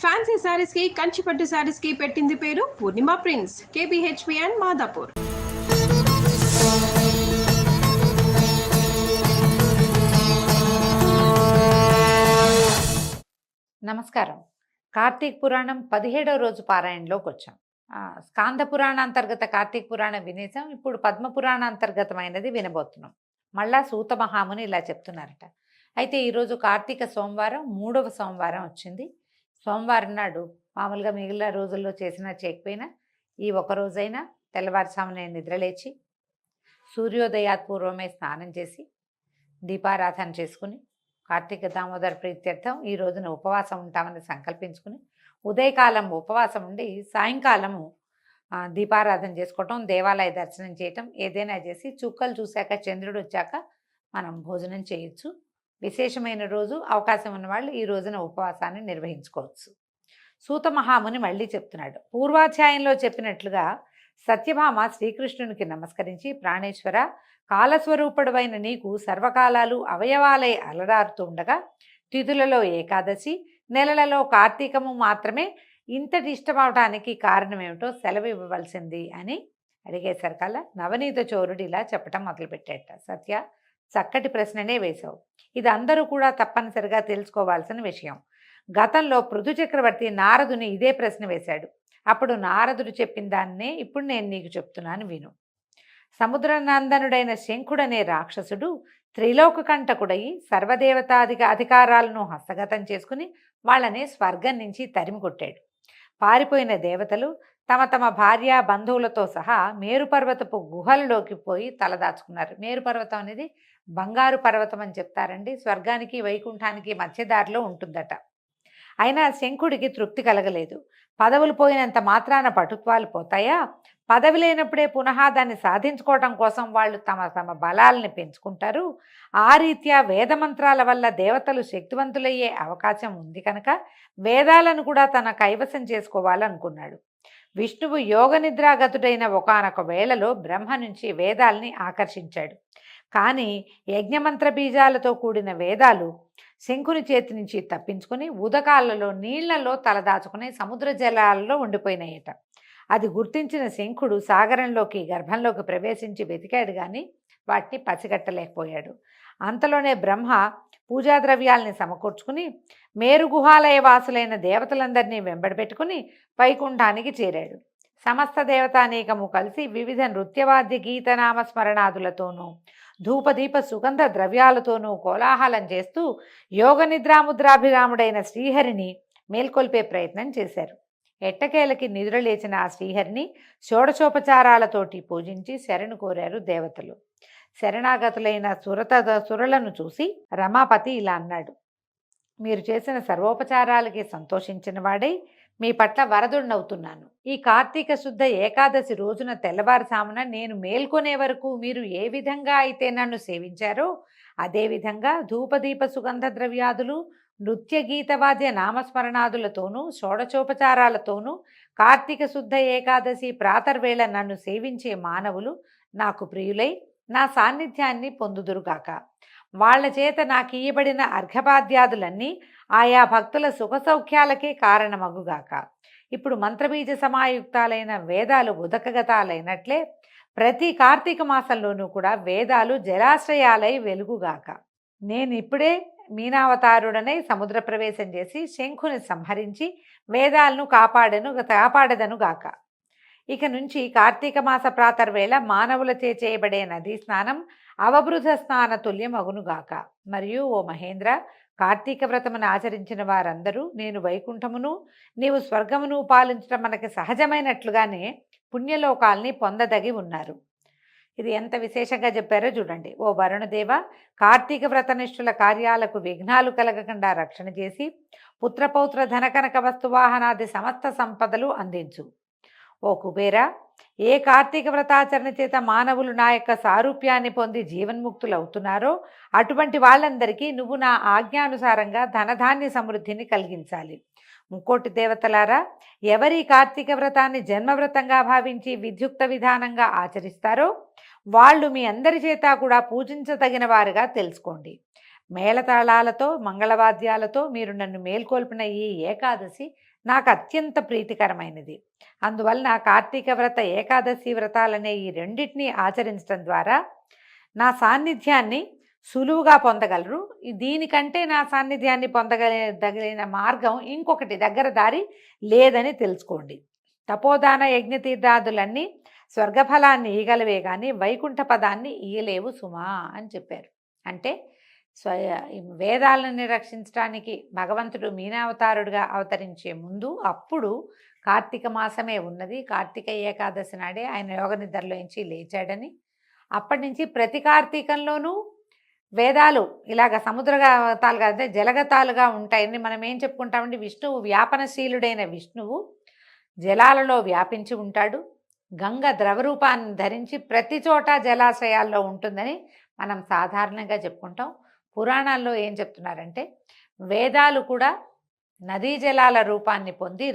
Fancy saris కి కంచిపట్టు శారీస్ కి పెట్టింది పేరు పూర్ణిమ ప్రింట్స్, కేబిహెచ్పి అండ్ మాదాపూర్. నమస్కారం. కార్తీక పురాణం 17వ రోజు పారాయణలోకి వచ్చాం. స్కాంద పురాణ అంతర్గత కార్తీక పురాణం వినేసాం. ఇప్పుడు పద్మ పురాణ అంతర్గతమైనది వినబోతున్నాం. మళ్ళా సూత మహాముని ఇలా చెప్తున్నారట. అయితే ఈరోజు కార్తీక సోమవారం, 3వ సోమవారం వచ్చింది. సోమవారం నాడు మామూలుగా మిగిలిన రోజుల్లో చేసినా చేయకపోయినా ఈ ఒక రోజైనా తెల్లవారుజామునే నిద్రలేచి సూర్యోదయాత్ పూర్వమే స్నానం చేసి దీపారాధన చేసుకుని కార్తీక దామోదర ప్రీత్యర్థం ఈ రోజున ఉపవాసం ఉంటామని సంకల్పించుకుని ఉదయకాలం ఉపవాసం ఉండి సాయంకాలము దీపారాధన చేసుకోవటం, దేవాలయ దర్శనం చేయటం ఏదైనా చేసి చుక్కలు చూశాక చంద్రుడు వచ్చాక మనం భోజనం చేయొచ్చు. విశేషమైన రోజు, అవకాశం ఉన్న వాళ్ళు ఈ రోజున ఉపవాసాన్ని నిర్వహించుకోవచ్చు. సూత మహాముని మళ్ళీ చెప్తున్నాడు. పూర్వాధ్యాయంలో చెప్పినట్లుగా సత్యభామ శ్రీకృష్ణునికి నమస్కరించి, ప్రాణేశ్వర, కాలస్వరూపుడవైన నీకు సర్వకాలాలు అవయవాలై అలరారుతూ ఉండగా తిథులలో ఏకాదశి, నెలలలో కార్తీకము మాత్రమే ఇంతటి ఇష్టమవటానికి కారణమేమిటో సెలవు ఇవ్వవలసింది అని అడిగేసరికల్లా నవనీత చోరుడు ఇలా చెప్పటం మొదలుపెట్టాట. సత్య, చక్కటి ప్రశ్ననే వేశావు. ఇది అందరూ కూడా తప్పనిసరిగా తెలుసుకోవాల్సిన విషయం. గతంలో పృథు చక్రవర్తి నారదుని ఇదే ప్రశ్న వేశాడు. అప్పుడు నారదుడు చెప్పిన దాన్నే ఇప్పుడు నేను నీకు చెప్తున్నాను, విను. సముద్రనందనుడైన శంఖుడనే రాక్షసుడు త్రిలోక కంటకుడై సర్వదేవతాధిక అధికారాలను హస్తగతం చేసుకుని వాళ్ళని స్వర్గం నుంచి తరిమి కొట్టాడు. పారిపోయిన దేవతలు తమ తమ భార్య బంధువులతో సహా మేరుపర్వతపు గుహలలోకి పోయి తలదాచుకున్నారు. మేరుపర్వతం అనేది బంగారు పర్వతం అని చెప్తారండి. స్వర్గానికి వైకుంఠానికి మధ్యదారిలో ఉంటుందట. అయినా శంఖుడికి తృప్తి కలగలేదు. పదవులు పోయినంత మాత్రాన పటుత్వాలు పోతాయా? పదవి లేనప్పుడే పునః దాన్ని సాధించుకోవటం కోసం వాళ్ళు తమ తమ బలాల్ని పెంచుకుంటారు. ఆ రీత్యా వేదమంత్రాల వల్ల దేవతలు శక్తివంతులయ్యే అవకాశం ఉంది కనుక వేదాలను కూడా తన కైవసం చేసుకోవాలనుకున్నాడు. విష్ణువు యోగ నిద్రాగతుడైన ఒకానొక వేళలో బ్రహ్మ నుంచి వేదాల్ని ఆకర్షించాడు. కానీ యజ్ఞమంత్ర బీజాలతో కూడిన వేదాలు శంఖుని చేతి నుంచి తప్పించుకుని ఉదకాలలో నీళ్లలో తలదాచుకుని సముద్ర జలాలలో ఉండిపోయినాయట. అది గుర్తించిన శంఖుడు సాగరంలోకి గర్భంలోకి ప్రవేశించి వెతికాడు, కానీ వాటిని పసిగట్టలేకపోయాడు. అంతలోనే బ్రహ్మ పూజాద్రవ్యాల్ని సమకూర్చుకుని మేరుగుహాలయ వాసులైన దేవతలందరినీ వెంబడిపెట్టుకుని వైకుంఠానికి చేరాడు. సమస్త దేవతానేకము కలిసి వివిధ నృత్యవాద్య గీతనామ స్మరణాదులతోనూ ధూపదీప సుగంధ ద్రవ్యాలతోనూ కోలాహలం చేస్తూ యోగ నిద్రాముద్రాభిరాముడైన శ్రీహరిని మేల్కొల్పే ప్రయత్నం చేశారు. ఎట్టకేలకి నిద్రలేచిన ఆ శ్రీహరిని షోడశోపచారాలతోటి పూజించి శరణు కోరారు దేవతలు. శరణాగతులైన సురలను చూసి రమాపతి ఇలా అన్నాడు. మీరు చేసిన సర్వోపచారాలకి సంతోషించిన వాడై మీ పట్ల వరదుడినవుతున్నాను. ఈ కార్తీక శుద్ధ ఏకాదశి రోజున తెల్లవారుజామున నేను మేల్కొనే వరకు మీరు ఏ విధంగా అయితే నన్ను సేవించారో అదేవిధంగా ధూపదీప సుగంధ ద్రవ్యాదులు నృత్య గీతవాద్య నామస్మరణాదులతోనూ షోడచోపచారాలతోనూ కార్తీక శుద్ధ ఏకాదశి ప్రాతర్వేళ నన్ను సేవించే మానవులు నాకు ప్రియులై నా సాన్నిధ్యాన్ని పొందుదురుగాక. వాళ్ల చేత నాకు ఇయ్యబడిన అర్ఘపాద్యాదులన్నీ ఆయా భక్తుల సుఖసౌఖ్యాలకే కారణమగుగాక. ఇప్పుడు మంత్రబీజ సమాయుక్తాలైన వేదాలు ఉదకగతాలైనట్లే ప్రతి కార్తీక మాసంలోనూ కూడా వేదాలు జలాశ్రయాలై వెలుగుగాక. నేను ఇప్పుడే మీనావతారుడనై సముద్ర ప్రవేశం చేసి శంఖుని సంహరించి వేదాలను కాపాడదనుగాక. ఇక నుంచి కార్తీక మాస ప్రాతర్వేళ మానవులచే చేయబడే నదీ స్నానం అవబృధ స్నాన తుల్యమగునుగాక. మరియు ఓ మహేంద్ర, కార్తీక వ్రతమును ఆచరించిన వారందరూ నేను వైకుంఠమును నీవు స్వర్గమును పాలించడం మనకి సహజమైనట్లుగానే పుణ్యలోకాల్ని పొందదగి ఉన్నారు. ఇది ఎంత విశేషంగా చెప్పారో చూడండి. ఓ వరుణదేవ, కార్తీక వ్రతనిష్ఠుల కార్యాలకు విఘ్నాలు కలగకుండా రక్షణ చేసి పుత్రపౌత్ర ధనకనక వస్తువాహనాది సమస్త సంపదలు అందించు. ఓ కుబేర, ఏ కార్తీక వ్రతాచరణ చేత మానవులు నా యొక్క సారూప్యాన్ని పొంది జీవన్ముక్తులవుతున్నారో అటువంటి వాళ్ళందరికీ నువ్వు నా ఆజ్ఞానుసారంగా ధనధాన్య సమృద్ధిని కలిగించాలి. ముక్కోటి దేవతలారా, ఎవరి కార్తీక వ్రతాన్ని జన్మవ్రతంగా భావించి విద్యుక్త విధానంగా ఆచరిస్తారో వాళ్ళు మీ అందరి చేత కూడా పూజించదగిన వారుగా తెలుసుకోండి. మేళతాళాలతో మంగళవాద్యాలతో మీరు నన్ను మేల్కొల్పిన ఈ ఏకాదశి నాకు అత్యంత ప్రీతికరమైనది. అందువలన కార్తీక వ్రత, ఏకాదశి వ్రతాలనే ఈ రెండింటినీ ఆచరించడం ద్వారా నా సాన్నిధ్యాన్ని సులువుగా పొందగలరు. దీనికంటే నా సాన్నిధ్యాన్ని పొందగలిగిన మార్గం ఇంకొకటి దగ్గర దారి లేదని తెలుసుకోండి. తపోదాన యజ్ఞతీర్థాదులన్నీ స్వర్గఫలాన్ని ఇయ్యగలవే కానీ వైకుంఠ పదాన్ని ఇయ్యలేవు సుమా అని చెప్పారు. అంటే వేదాలను రక్షించడానికి భగవంతుడు మీనావతారుడుగా అవతరించే ముందు అప్పుడు కార్తీక మాసమే ఉన్నది. కార్తీక ఏకాదశి నాడే ఆయన యోగ నిద్రలోంచి లేచాడని, అప్పటి నుంచి ప్రతి కార్తీకంలోనూ వేదాలు ఇలాగ సముద్రగతాలుగా అంటే జలగతాలుగా ఉంటాయని మనం ఏం చెప్పుకుంటామంటే, విష్ణువు వ్యాపనశీలుడైన విష్ణువు జలాలలో వ్యాపించి ఉంటాడు. గంగ ద్రవరూపాన్ని ధరించి ప్రతి చోట జలాశయాల్లో ఉంటుందని మనం సాధారణంగా చెప్పుకుంటాం. పురాణాల్లో ఏం చెప్తున్నారంటే, వేదాలు కూడా నదీ జలాల రూపాన్ని పొంది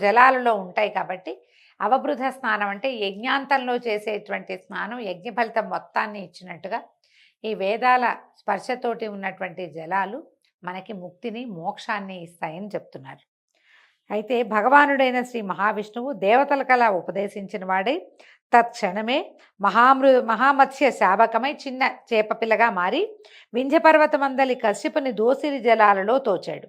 జలాలలో ఉంటాయి కాబట్టి అవబృధ స్నానం అంటే యజ్ఞాంతంలో చేసేటువంటి స్నానం యజ్ఞ ఫలితం మొత్తాన్ని ఇచ్చినట్టుగా ఈ వేదాల స్పర్శతోటి ఉన్నటువంటి జలాలు మనకి ముక్తిని, మోక్షాన్ని ఇస్తాయని చెప్తున్నారు. అయితే భగవానుడైన శ్రీ మహావిష్ణువు దేవతలకలా ఉపదేశించిన వాడై తత్క్షణమే మహామత్స్య శాపకమై చిన్న చేపపిల్లగా మారి వింధ్యపర్వతమందలి కశ్యపుని దోసిరి జలాలలో తోచాడు.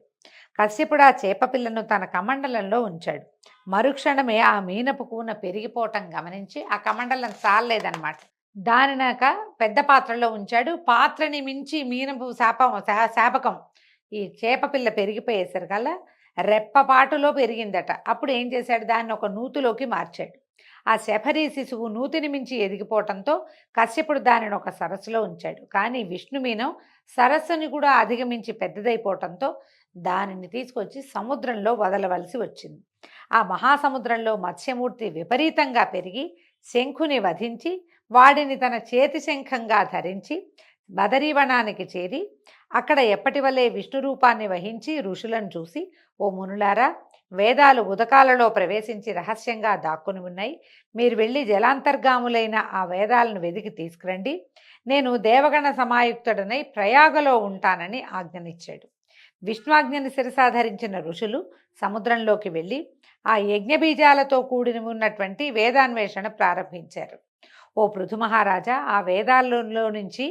కశ్యపుడు ఆ చేపపిల్లను తన కమండలంలో ఉంచాడు. మరుక్షణమే ఆ మీనపు కూన పెరిగిపోవటం గమనించి ఆ కమండలం చాలలేదన్నమాట. దానినాక పెద్ద పాత్రలో ఉంచాడు. పాత్రని మించి మీనపు శాపకం ఈ చేపపిల్ల పెరిగిపోయేసరికల్లా రెప్పపాటులో పెరిగిందట. అప్పుడు ఏం చేశాడు, దాన్ని ఒక నూతిలోకి మార్చాడు. ఆ శఫరీ శిశువు నూతిని మించి ఎదిగిపోవటంతో కశ్యపుడు దానిని ఒక సరస్సులో ఉంచాడు. కానీ విష్ణుమీనం సరస్సుని కూడా అధిగమించి పెద్దదైపోవటంతో దానిని తీసుకొచ్చి సముద్రంలో వదలవలసి వచ్చింది. ఆ మహాసముద్రంలో మత్స్యమూర్తి విపరీతంగా పెరిగి శంఖుని వధించి వాడిని తన చేతి శంఖంగా ధరించి బదరీవనానికి చేరి అక్కడ ఎప్పటి వలె విష్ణు రూపాన్ని వహించి ఋషులను చూసి, ఓ మునులారా, వేదాలు ఉదకాలలో ప్రవేశించి రహస్యంగా దాక్కుని ఉన్నాయి. మీరు వెళ్ళి జలాంతర్గాములైన ఆ వేదాలను వెదికి తీసుకురండి. నేను దేవగణ సమాయుక్తుడనై ప్రయాగలో ఉంటానని ఆజ్ఞనిచ్చాడు. విష్ణుఆజ్ఞని శిరసాధరించిన ఋషులు సముద్రంలోకి వెళ్ళి ఆ యజ్ఞబీజాలతో కూడిన ఉన్నటువంటి వేదాన్వేషణ ప్రారంభించారు. ఓ పృథు మహారాజా, ఆ వేదాలలో నుంచి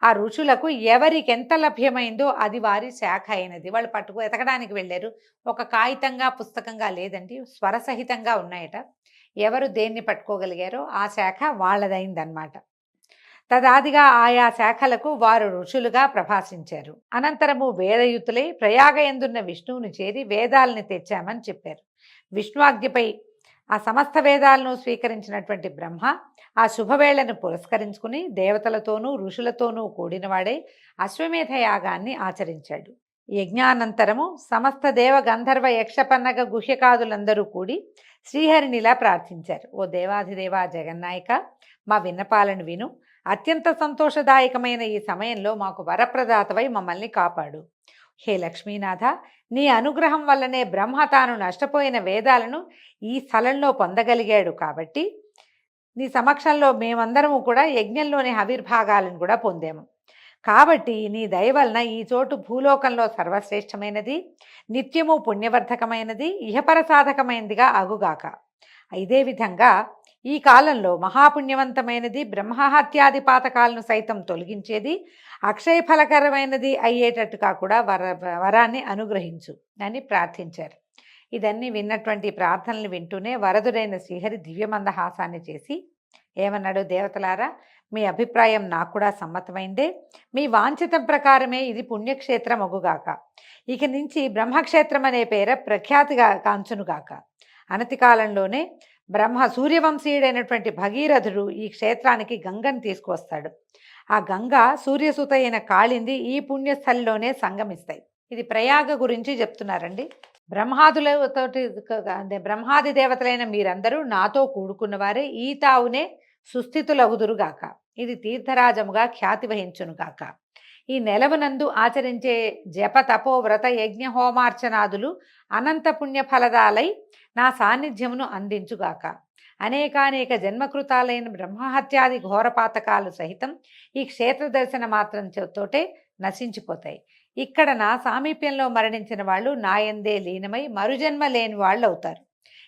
ఆ ఋషులకు ఎవరికెంత లభ్యమైందో అది వారి శాఖ అయినది. వాళ్ళు ఎతకడానికి వెళ్ళారు. ఒక కాగితంగా పుస్తకంగా లేదండి, స్వరసహితంగా ఉన్నాయట. ఎవరు దేన్ని పట్టుకోగలిగారో ఆ శాఖ వాళ్ళదైందనమాట. తదాదిగా ఆయా శాఖలకు వారు ఋషులుగా ప్రభాసించారు. అనంతరము వేదయుతులై ప్రయాగ ఎందున్న విష్ణువుని చేరి వేదాలని తెచ్చామని చెప్పారు. విష్ణువాజ్ఞపై ఆ సమస్త వేదాలను స్వీకరించినటువంటి బ్రహ్మ ఆ శుభవేళను పురస్కరించుకుని దేవతలతోనూ ఋషులతోనూ కూడినవాడై అశ్వమేధ యాగాన్ని ఆచరించాడు. యజ్ఞానంతరము సమస్త దేవ గంధర్వ యక్షపన్నగ గుహ్యకాదులందరూ కూడి శ్రీహరినిలా ప్రార్థించారు. ఓ దేవాధిదేవ జగన్నాయక, మా విన్నపాలను విను. అత్యంత సంతోషదాయకమైన ఈ సమయంలో మాకు వరప్రదాతవై మమ్మల్ని కాపాడు. హే లక్ష్మీనాథ, నీ అనుగ్రహం వల్లనే బ్రహ్మ తాను నష్టపోయిన వేదాలను ఈ స్థలంలో పొందగలిగాడు. కాబట్టి నీ సమక్షంలో మేమందరము కూడా యజ్ఞంలోని ఆవిర్భాగాలను కూడా పొందాము. కాబట్టి నీ దయ వలన ఈ చోటు భూలోకంలో సర్వశ్రేష్టమైనది, నిత్యము పుణ్యవర్ధకమైనది, ఇహపర సాధకమైనదిగా అగుగాక. ఇదే విధంగా ఈ కాలంలో మహాపుణ్యవంతమైనది, బ్రహ్మహత్యాది పాతకాలను సైతం తొలగించేది, అక్షయఫలకరమైనది అయ్యేటట్టుగా కూడా వరాన్ని అనుగ్రహించు అని ప్రార్థించారు. ఇదన్నీ విన్నటువంటి ప్రార్థనలు వింటూనే వరదుడైన శ్రీహరి దివ్యమందహాసాన్ని చేసి ఏమన్నాడు, దేవతలారా, మీ అభిప్రాయం నాకు కూడా సమ్మతమైందే. మీ వాంఛితం ప్రకారమే ఇది పుణ్యక్షేత్రం అగుగాక. ఇక నుంచి బ్రహ్మక్షేత్రం అనే పేర ప్రఖ్యాతిగా కాంచునుగాక. అనతి కాలంలోనే సూర్యవంశీయుడైనటువంటి భగీరథుడు ఈ క్షేత్రానికి గంగను తీసుకువస్తాడు. ఆ గంగ సూర్యసుత అయిన కాళింది ఈ పుణ్యస్థలిలోనే సంగమిస్తాయి. ఇది ప్రయాగ గురించి చెప్తున్నారండి. బ్రహ్మాది దేవతలైన మీరందరూ నాతో కూడుకున్నవారే ఈ తావునే సుస్థితులగుదురుగాక. ఇది తీర్థరాజముగా ఖ్యాతి వహించునుగాక. ఈ నెలవునందు ఆచరించే జప తపో వ్రత యజ్ఞ హోమార్చనాదులు అనంత పుణ్యఫలదాలై నా సాన్నిధ్యమును అందించుగాక. అనేకానేక జన్మకృతాలైన బ్రహ్మహత్యాది ఘోరపాతకాలు సహితం ఈ క్షేత్ర దర్శన మాత్రం తోటే నశించిపోతాయి. ఇక్కడ నా సామీప్యంలో మరణించిన వాళ్ళు నా యందే లీనమై మరుజన్మ లేని వాళ్ళు అవుతారు.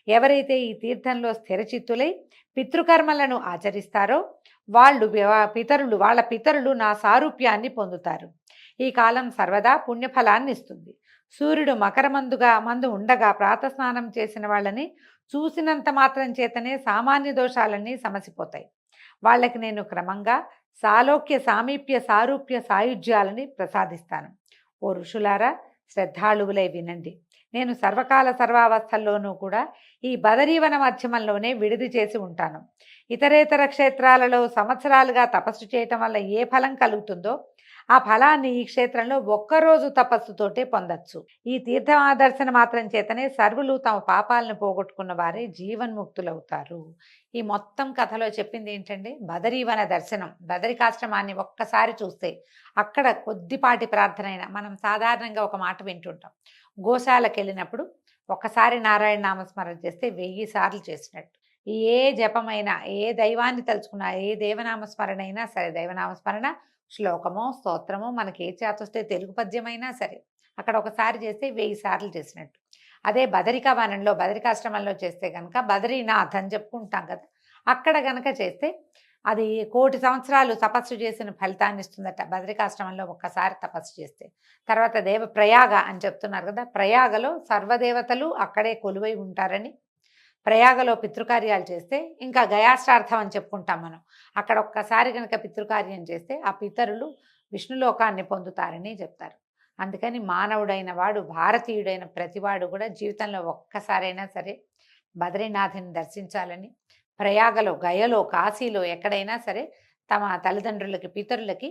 ఎవరైతే ఈ తీర్థంలో స్థిరచిత్తులై పితృకర్మలను ఆచరిస్తారో వాళ్ళ పితరులు నా సారూప్యాన్ని పొందుతారు. ఈ కాలం సర్వదా పుణ్యఫలాన్ని ఇస్తుంది. సూర్యుడు మందు ఉండగా ప్రాతస్నానం చేసిన వాళ్ళని చూసినంత మాత్రం చేతనే సామాన్య దోషాలన్నీ సమసిపోతాయి. వాళ్ళకి నేను క్రమంగా సాలోక్య సామీప్య సారూప్య సాయుధ్యాలని ప్రసాదిస్తాను. ఓ ఋషులారా, శ్రద్ధాళువులై వినండి. నేను సర్వకాల సర్వావస్థల్లోనూ కూడా ఈ బదరీవన మధ్యమంలోనే విడిది చేసి ఉంటాను. ఇతరేతర క్షేత్రాలలో సంవత్సరాలుగా తపస్సు చేయటం వల్ల ఏ ఫలం కలుగుతుందో ఆ ఫలాన్ని ఈ క్షేత్రంలో ఒక్కరోజు తపస్సుతోటే పొందొచ్చు. ఈ తీర్థ దర్శన మాత్రం చేతనే సర్వులు తమ పాపాలను పోగొట్టుకున్న వారే జీవన్ముక్తులవుతారు. ఈ మొత్తం కథలో చెప్పింది ఏంటంటే బదరీవన దర్శనం. బదరికాశ్రమాన్ని ఒక్కసారి చూస్తే అక్కడ కొద్దిపాటి ప్రార్థన అయినా, మనం సాధారణంగా ఒక మాట వింటుంటాం, గోశాలకు వెళ్ళినప్పుడు ఒక్కసారి నారాయణ నామస్మరణ చేస్తే 1000 సార్లు చేసినట్టు. ఏ జపమైనా, ఏ దైవాన్ని తలుచుకున్నా, ఏ దేవనామస్మరణ అయినా సరే, దైవనామస్మరణ శ్లోకమో స్తోత్రమో మనకి ఏ చేతొస్తే తెలుగు పద్యమైనా సరే అక్కడ ఒకసారి చేస్తే 1000 సార్లు చేసినట్టు. అదే బదరికావనంలో బదరికాశ్రమంలో చేస్తే కనుక బదరీనాథ్ అని చెప్పుకుంటాం కదా, అక్కడ కనుక చేస్తే అది 1,000,000 సంవత్సరాలు తపస్సు చేసిన ఫలితాన్ని ఇస్తుందట. బదరికాశ్రమంలో ఒక్కసారి తపస్సు చేస్తే. తర్వాత ప్రయాగ అని చెప్తున్నారు కదా, ప్రయాగలో సర్వదేవతలు అక్కడే కొలువై ఉంటారని, ప్రయాగలో పితృకార్యాలు చేస్తే, ఇంకా గయాశ్రార్థం అని చెప్పుకుంటాం మనం, అక్కడ ఒక్కసారి కనుక పితృకార్యం చేస్తే ఆ పితరులు విష్ణులోకాన్ని పొందుతారని చెప్తారు. అందుకని మానవుడైన వాడు, భారతీయుడైన ప్రతివాడు కూడా జీవితంలో ఒక్కసారైనా సరే బద్రీనాథుని దర్శించాలని, ప్రయాగలో, గయలో, కాశీలో ఎక్కడైనా సరే తమ తల్లిదండ్రులకి, పితరులకి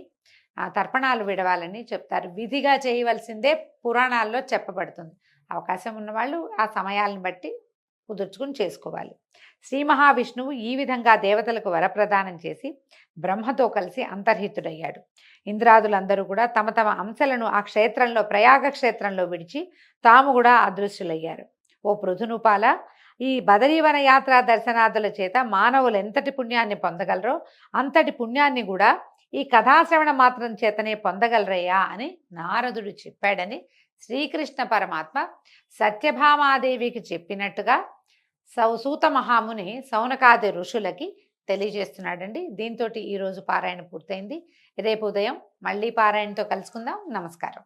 తర్పణాలు విడవాలని చెప్తారు. విధిగా చేయవలసిందే పురాణాల్లో చెప్పబడుతుంది. అవకాశం ఉన్నవాళ్ళు ఆ సమయాలను బట్టి కుదుర్చుకుని చేసుకోవాలి. శ్రీ మహావిష్ణువు ఈ విధంగా దేవతలకు వరప్రదానం చేసి బ్రహ్మతో కలిసి అంతర్హితుడయ్యాడు. ఇంద్రాదులందరూ కూడా తమ తమ అంశలను ఆ క్షేత్రంలో, ప్రయాగ క్షేత్రంలో విడిచి తాము కూడా అదృశ్యులయ్యారు. ఓ పృథునుపాల, ఈ బదరీవన యాత్ర దర్శనాదుల చేత మానవులు ఎంతటి పుణ్యాన్ని పొందగలరో అంతటి పుణ్యాన్ని కూడా ఈ కథాశ్రవణ మాత్రం చేతనే పొందగలరయ్యా అని నారదుడు చెప్పాడని శ్రీకృష్ణ పరమాత్మ సత్యభామాదేవికి చెప్పినట్టుగా సూత మహాముని సౌనకాది ఋషులకి తెలియజేస్తున్నాడండి. దీంతో ఈరోజు పారాయణ పూర్తయింది. రేపు ఉదయం మళ్ళీ పారాయణతో కలుసుకుందాం. నమస్కారం.